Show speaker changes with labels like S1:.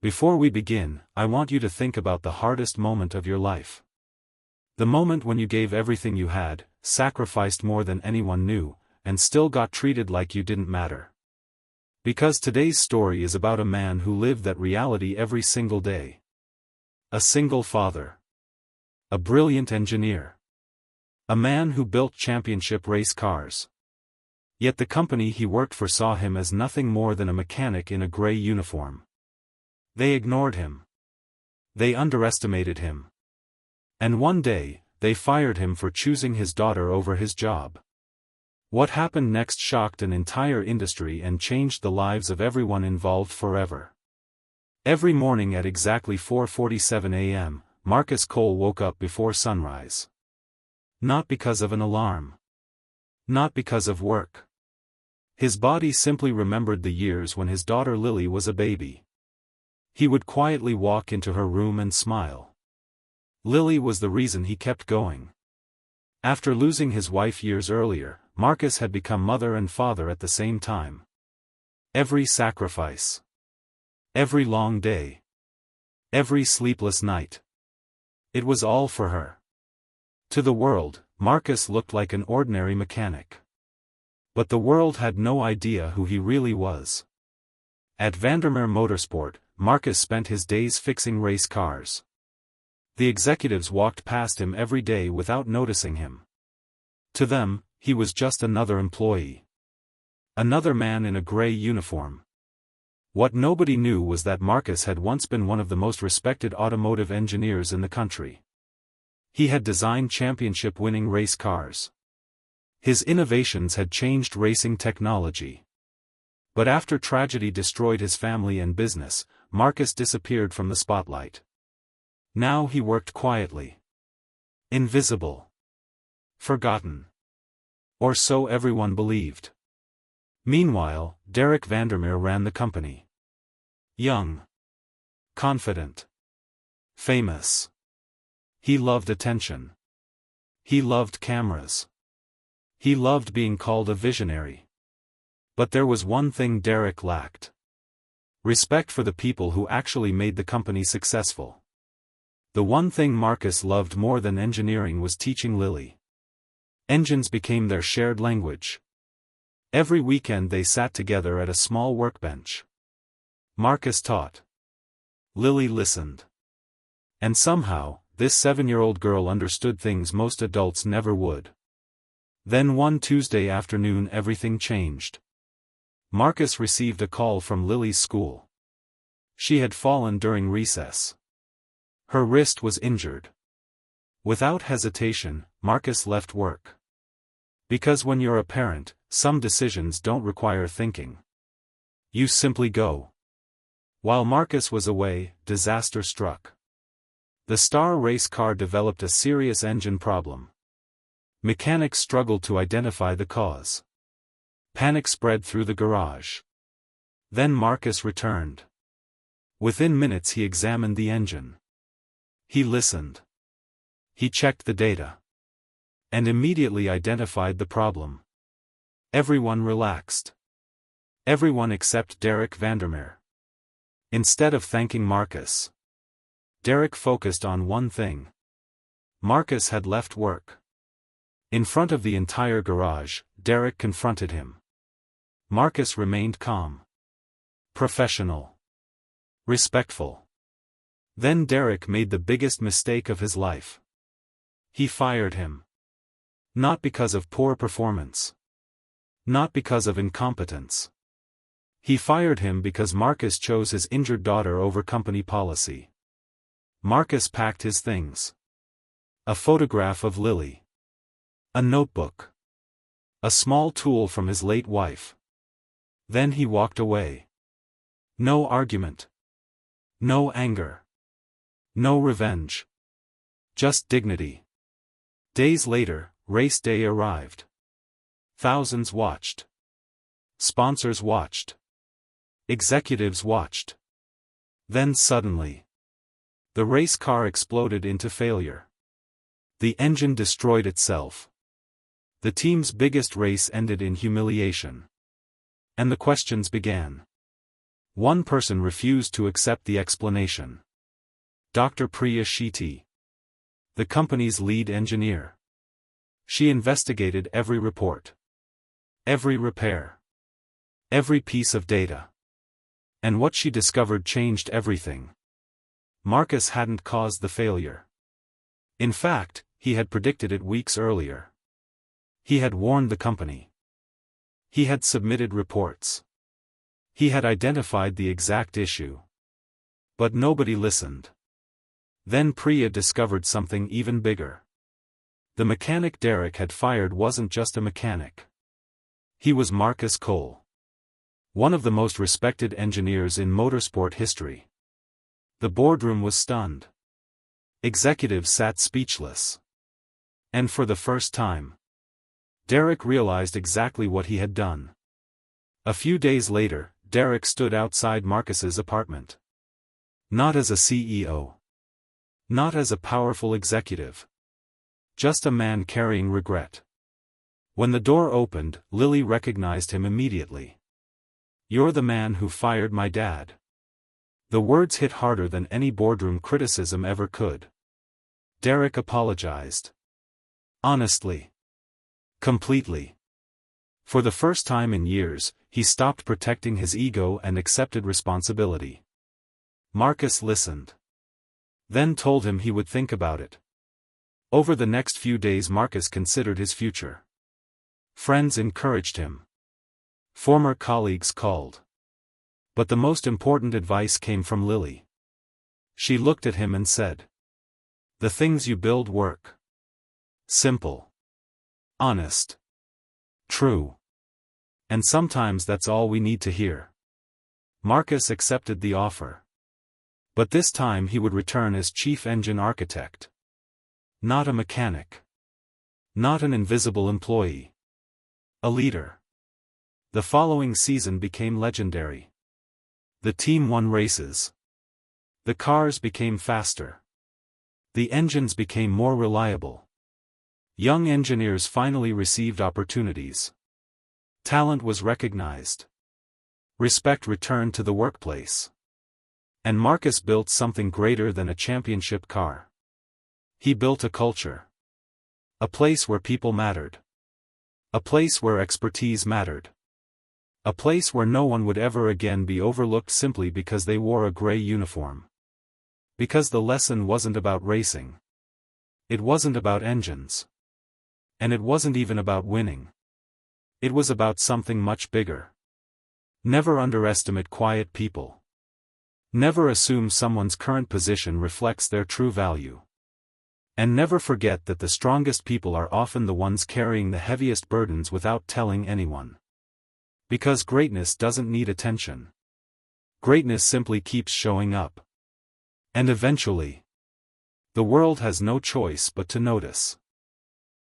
S1: Before we begin, I want you to think about the hardest moment of your life. The moment when you gave everything you had, sacrificed more than anyone knew, and still got treated like you didn't matter. Because today's story is about a man who lived that reality every single day. A single father. A brilliant engineer. A man who built championship race cars. Yet the company he worked for saw him as nothing more than a mechanic in a gray uniform. They ignored him. They underestimated him. And one day, they fired him for choosing his daughter over his job. What happened next shocked an entire industry and changed the lives of everyone involved forever. Every morning at exactly 4:47 a.m., Marcus Cole woke up before sunrise. Not because of an alarm. Not because of work. His body simply remembered the years when his daughter Lily was a baby. He would quietly walk into her room and smile. Lily was the reason he kept going. After losing his wife years earlier, Marcus had become mother and father at the same time. Every sacrifice. Every long day. Every sleepless night. It was all for her. To the world, Marcus looked like an ordinary mechanic. But the world had no idea who he really was. At Vandermeer Motorsport, Marcus spent his days fixing race cars. The executives walked past him every day without noticing him. To them, he was just another employee. Another man in a gray uniform. What nobody knew was that Marcus had once been one of the most respected automotive engineers in the country. He had designed championship-winning race cars. His innovations had changed racing technology. But after tragedy destroyed his family and business, Marcus disappeared from the spotlight. Now he worked quietly. Invisible. Forgotten. Or so everyone believed. Meanwhile, Derek Vandermeer ran the company. Young. Confident. Famous. He loved attention. He loved cameras. He loved being called a visionary. But there was one thing Derek lacked. Respect for the people who actually made the company successful. The one thing Marcus loved more than engineering was teaching Lily. Engines became their shared language. Every weekend they sat together at a small workbench. Marcus taught. Lily listened. And somehow, this 7-year-old girl understood things most adults never would. Then one Tuesday afternoon everything changed. Marcus received a call from Lily's school. She had fallen during recess. Her wrist was injured. Without hesitation, Marcus left work. Because when you're a parent, some decisions don't require thinking. You simply go. While Marcus was away, disaster struck. The star race car developed a serious engine problem. Mechanics struggled to identify the cause. Panic spread through the garage. Then Marcus returned. Within minutes he examined the engine. He listened. He checked the data. And immediately identified the problem. Everyone relaxed. Everyone except Derek Vandermeer. Instead of thanking Marcus, Derek focused on one thing. Marcus had left work. In front of the entire garage, Derek confronted him. Marcus remained calm. Professional. Respectful. Then Derek made the biggest mistake of his life. He fired him. Not because of poor performance. Not because of incompetence. He fired him because Marcus chose his injured daughter over company policy. Marcus packed his things. A photograph of Lily. A notebook. A small tool from his late wife. Then he walked away. No argument. No anger. No revenge. Just dignity. Days later, race day arrived. Thousands watched. Sponsors watched. Executives watched. Then suddenly, the race car exploded into failure. The engine destroyed itself. The team's biggest race ended in humiliation. And the questions began. One person refused to accept the explanation. Dr. Priya Shetty, the company's lead engineer. She investigated every report, every repair, every piece of data. And what she discovered changed everything. Marcus hadn't caused the failure. In fact, he had predicted it weeks earlier. He had warned the company. He had submitted reports. He had identified the exact issue. But nobody listened. Then Priya discovered something even bigger. The mechanic Derek had fired wasn't just a mechanic. He was Marcus Cole, one of the most respected engineers in motorsport history. The boardroom was stunned. Executives sat speechless. And for the first time, Derek realized exactly what he had done. A few days later, Derek stood outside Marcus's apartment. Not as a CEO. Not as a powerful executive. Just a man carrying regret. When the door opened, Lily recognized him immediately. "You're the man who fired my dad." The words hit harder than any boardroom criticism ever could. Derek apologized. Honestly. Completely. For the first time in years, he stopped protecting his ego and accepted responsibility. Marcus listened. Then told him he would think about it. Over the next few days Marcus considered his future. Friends encouraged him. Former colleagues called. But the most important advice came from Lily. She looked at him and said, "The things you build work. Simple. Honest. True. And sometimes that's all we need to hear." Marcus accepted the offer. But this time he would return as chief engine architect. Not a mechanic. Not an invisible employee. A leader. The following season became legendary. The team won races. The cars became faster. The engines became more reliable. Young engineers finally received opportunities. Talent was recognized. Respect returned to the workplace. And Marcus built something greater than a championship car. He built a culture. A place where people mattered. A place where expertise mattered. A place where no one would ever again be overlooked simply because they wore a gray uniform. Because the lesson wasn't about racing. It wasn't about engines. And it wasn't even about winning. It was about something much bigger. Never underestimate quiet people. Never assume someone's current position reflects their true value. And never forget that the strongest people are often the ones carrying the heaviest burdens without telling anyone. Because greatness doesn't need attention. Greatness simply keeps showing up. And eventually, the world has no choice but to notice.